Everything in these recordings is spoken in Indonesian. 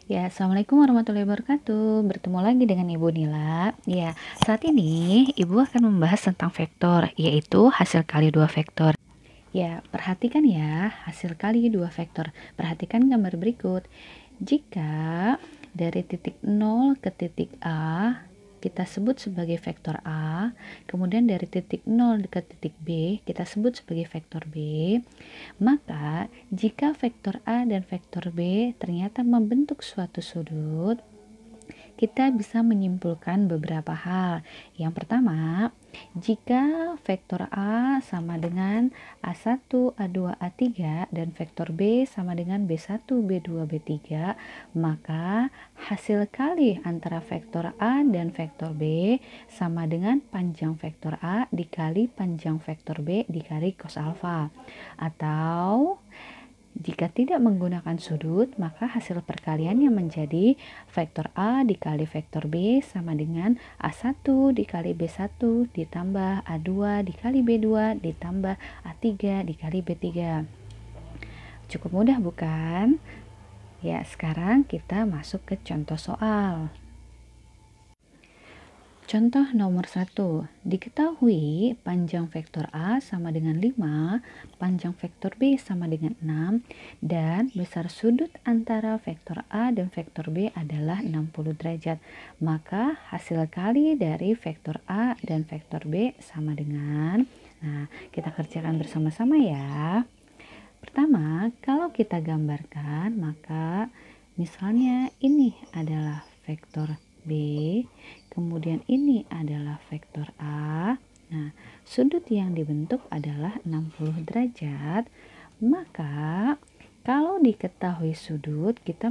Ya, Assalamualaikum warahmatullahi wabarakatuh. Bertemu lagi dengan Ibu Nila. Ya, saat ini Ibu akan membahas tentang vektor, yaitu hasil kali dua vektor. Ya, perhatikan ya, hasil kali dua vektor. Perhatikan gambar berikut. Jika dari titik 0 ke titik A, kita sebut sebagai vektor A, kemudian dari titik 0 ke titik B, kita sebut sebagai vektor B, maka jika vektor A dan vektor B ternyata membentuk suatu sudut, kita bisa menyimpulkan beberapa hal. Yang pertama, jika vektor A sama dengan A1, A2, A3 dan vektor B sama dengan B1, B2, B3, maka hasil kali antara vektor A dan vektor B sama dengan panjang vektor A dikali panjang vektor B dikali cos alfa. Atau jika tidak menggunakan sudut, maka hasil perkaliannya menjadi vektor A dikali vektor B sama dengan A1 dikali B1 ditambah A2 dikali B2 ditambah A3 dikali B3. Cukup mudah bukan? Ya, sekarang kita masuk ke contoh soal. Contoh nomor 1, diketahui panjang vektor A sama dengan 5, panjang vektor B sama dengan 6, dan besar sudut antara vektor A dan vektor B adalah 60 derajat. Maka hasil kali dari vektor A dan vektor B sama dengan, nah kita kerjakan bersama-sama ya. Pertama, kalau kita gambarkan, maka misalnya ini adalah vektor B, kemudian ini adalah vektor A. Nah, sudut yang dibentuk adalah 60 derajat. Maka kalau diketahui sudut, kita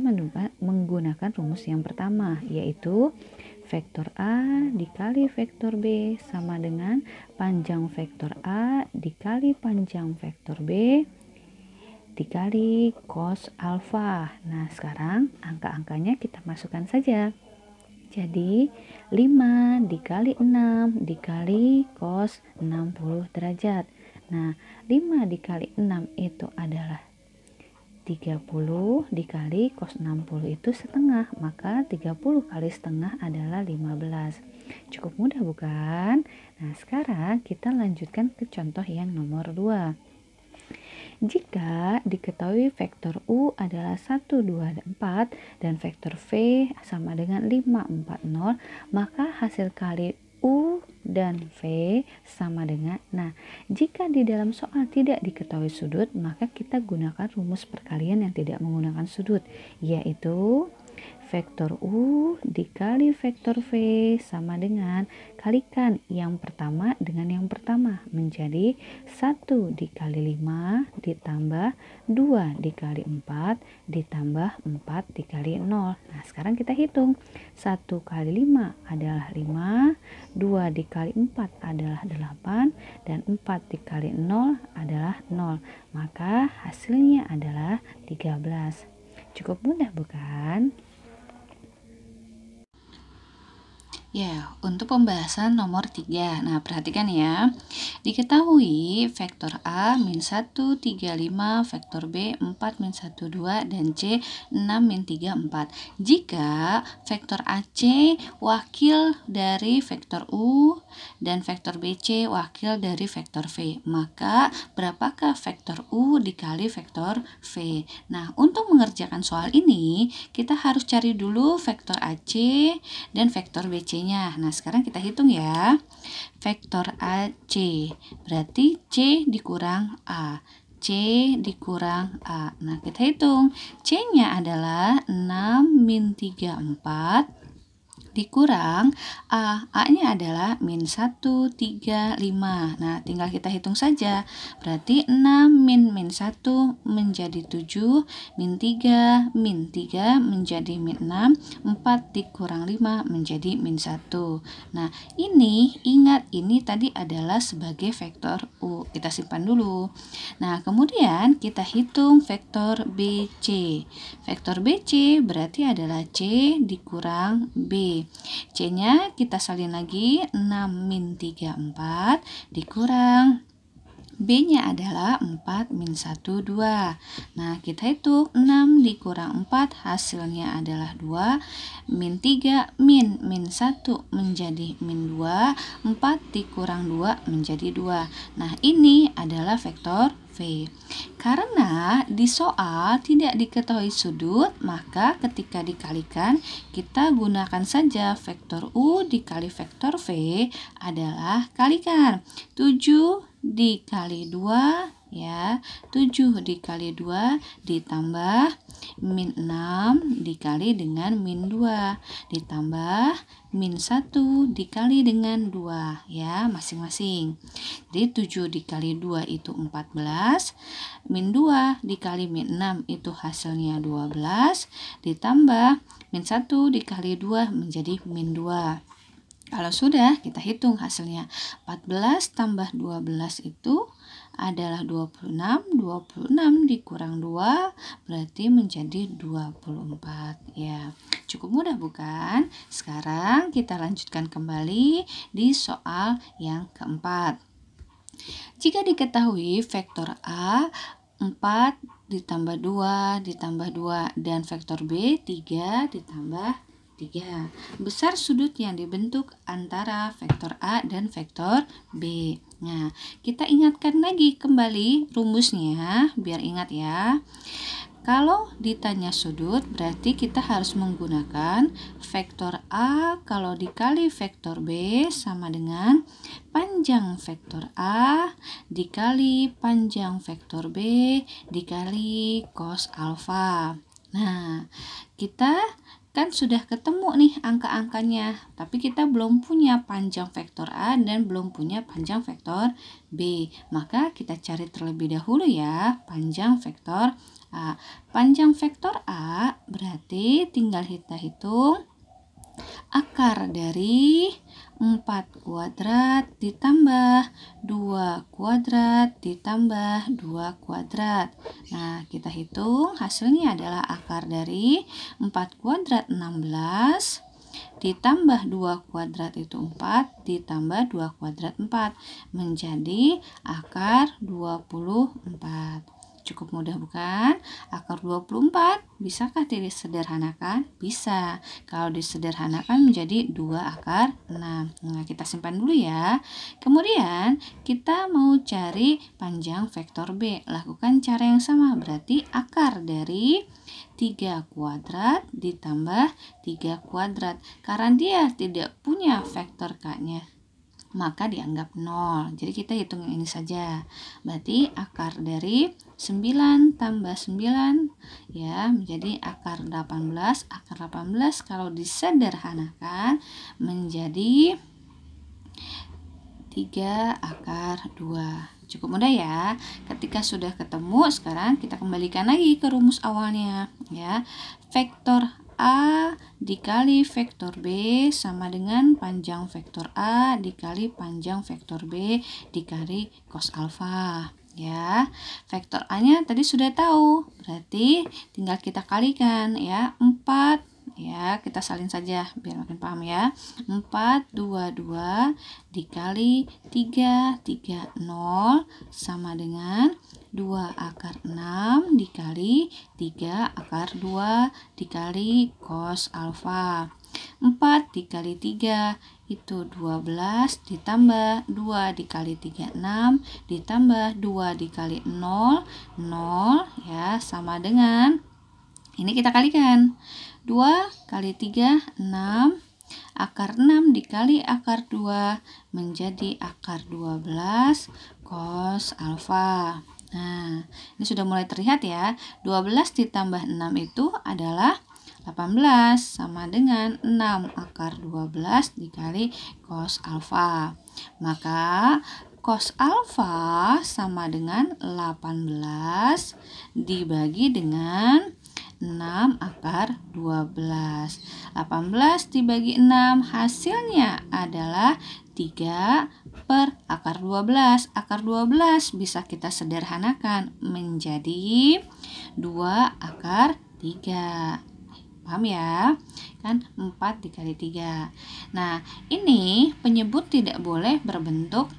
menggunakan rumus yang pertama, yaitu vektor A dikali vektor B sama dengan panjang vektor A dikali panjang vektor B dikali cos alfa. Nah, sekarang angka-angkanya kita masukkan saja. Jadi 5 dikali 6 dikali cos 60 derajat. Nah, 5 dikali 6 itu adalah 30 dikali cos 60 itu setengah. Maka 30 kali setengah adalah 15. Cukup mudah bukan? Nah, sekarang kita lanjutkan ke contoh yang nomor 2. Jika diketahui vektor U adalah 1, 2, 4 dan vektor V sama dengan 5, 4, 0, maka hasil kali U dan V sama dengan, nah jika di dalam soal tidak diketahui sudut, maka kita gunakan rumus perkalian yang tidak menggunakan sudut, yaitu vektor U dikali vektor V sama dengan, kalikan yang pertama dengan yang pertama menjadi 1 dikali 5 ditambah 2 dikali 4 ditambah 4 dikali 0. Nah, sekarang kita hitung. 1 kali 5 adalah 5, 2 dikali 4 adalah 8, dan 4 dikali 0 adalah 0. Maka hasilnya adalah 13. Cukup mudah bukan? Ya, untuk pembahasan nomor 3. Nah, perhatikan ya. Diketahui vektor A min 1, 3, 5, vektor B 4, min 1, 2, dan C 6, min 3, 4. Jika vektor AC wakil dari vektor U dan vektor BC wakil dari vektor V, maka berapakah vektor U dikali vektor V? Nah, untuk mengerjakan soal ini, kita harus cari dulu vektor AC dan vektor BC-nya. Nah, sekarang kita hitung ya. Vektor AC berarti C dikurang A. C dikurang A. Nah, kita hitung. C-nya adalah 6 min 3, 4 dikurang A. A-nya adalah min 1, 3, 5. Nah, tinggal kita hitung saja. Berarti 6 min 1 menjadi 7, min 3 menjadi min 6, 4 dikurang 5 menjadi min 1. Nah, ini ingat ini tadi adalah sebagai vektor U. Kita simpan dulu. Nah, kemudian kita hitung vektor BC. Vektor BC berarti adalah C dikurang B. C-nya kita salin lagi, 6 min 3, 4 dikurang B-nya adalah 4 min 1, 2. Nah, kita hitung 6 dikurang 4 hasilnya adalah 2. Min 3 min 1 menjadi min 2. 4 dikurang 2 menjadi 2. Nah, ini adalah vektor V. Karena di soal tidak diketahui sudut, maka ketika dikalikan, kita gunakan saja vektor U dikali vektor V adalah kalikan. 7 dikali 2 ya, 7 dikali 2 ditambah min 6 dikali dengan min 2 ditambah min 1 dikali dengan 2 ya, masing-masing. Jadi 7 dikali 2 itu 14, min 2 dikali min 6 itu hasilnya 12 ditambah min 1 dikali 2 menjadi min 2. Kalau sudah, kita hitung hasilnya. 14 tambah 12 itu adalah 26. 26 dikurang 2 berarti menjadi 24. Ya, cukup mudah bukan? Sekarang kita lanjutkan kembali di soal yang keempat. Jika diketahui vektor A 4 ditambah 2 ditambah 2 dan vektor B 3 ditambah 3. Besar sudut yang dibentuk antara vektor A dan vektor B. Nah, kita ingatkan lagi kembali rumusnya biar ingat ya. Kalau ditanya sudut, berarti kita harus menggunakan vektor A kalau dikali vektor B sama dengan panjang vektor A dikali panjang vektor B dikali cos alfa. Nah, kita kan sudah ketemu nih angka-angkanya, tapi kita belum punya panjang vektor A dan belum punya panjang vektor B. Maka kita cari terlebih dahulu ya panjang vektor A. Panjang vektor A berarti tinggal kita hitung akar dari 4 kuadrat ditambah 2 kuadrat ditambah 2 kuadrat. Nah, kita hitung hasilnya adalah akar dari 4 kuadrat 16 ditambah 2 kuadrat itu 4 ditambah 2 kuadrat 4 menjadi akar 24. Cukup mudah bukan? Akar 24 bisakah disederhanakan? Bisa. Kalau disederhanakan menjadi 2 akar 6. Nah, kita simpan dulu ya. Kemudian kita mau cari panjang vektor B. Lakukan cara yang sama. Berarti akar dari 3 kuadrat ditambah 3 kuadrat. Karena dia tidak punya vektor K-nya, maka dianggap 0. Jadi kita hitung yang ini saja. Berarti akar dari 9 tambah 9 ya menjadi akar 18. Akar 18 kalau disederhanakan menjadi 3 akar 2. Cukup mudah ya. Ketika sudah ketemu, sekarang kita kembalikan lagi ke rumus awalnya ya. Vektor A dikali vektor B sama dengan panjang vektor A dikali panjang vektor B dikali cos alfa ya. Vektor A-nya tadi sudah tahu, berarti tinggal kita kalikan ya. 4 ya, kita salin saja biar makin paham ya. 4 2 2 dikali 3 3 0 sama dengan 2 akar 6 dikali 3 akar 2 dikali cos alfa. 4 dikali 3 itu 12 ditambah 2 dikali 3 6 ditambah 2 dikali 0 0 ya sama dengan ini kita kalikan 2 kali 3 6 akar 6 dikali akar 2 menjadi akar 12 cos alfa. Nah, ini sudah mulai terlihat ya. 12 ditambah 6 itu adalah 18 sama dengan 6 akar 12 dikali cos alfa. Maka cos alfa sama dengan 18 dibagi dengan 6 akar 12. 18 dibagi 6 hasilnya adalah 3 per akar 12. Akar 12 bisa kita sederhanakan menjadi 2 akar 3. Paham ya? Kan 4 dikali 3. Nah, ini penyebut tidak boleh berbentuk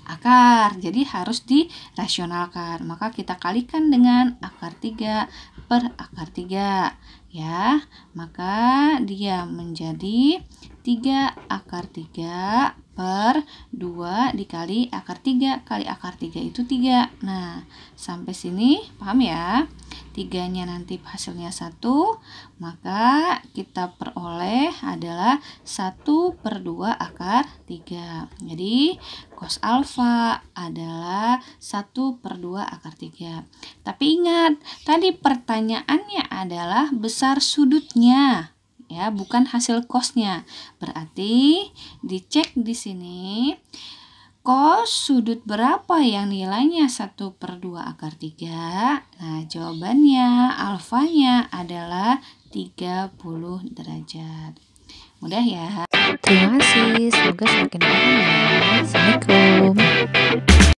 akar. Jadi harus dirasionalkan. Maka kita kalikan dengan akar 3 per akar 3. Ya, maka dia menjadi 3 akar 3 per 2 dikali akar 3 kali akar 3 itu 3. Nah, sampai sini paham ya? 3-nya nanti hasilnya 1, maka kita peroleh adalah 1 per 2 akar 3. Jadi, cos alfa adalah 1 per 2 akar 3. Tapi ingat, tadi pertanyaannya adalah besar sudutnya. Ya, bukan hasil cosnya. Berarti dicek di sini cos sudut berapa yang nilainya 1 per 2 akar 3. Nah, jawabannya alfanya adalah 30 derajat. Mudah ya. Terima kasih, semoga semakin paham ya. Assalamualaikum.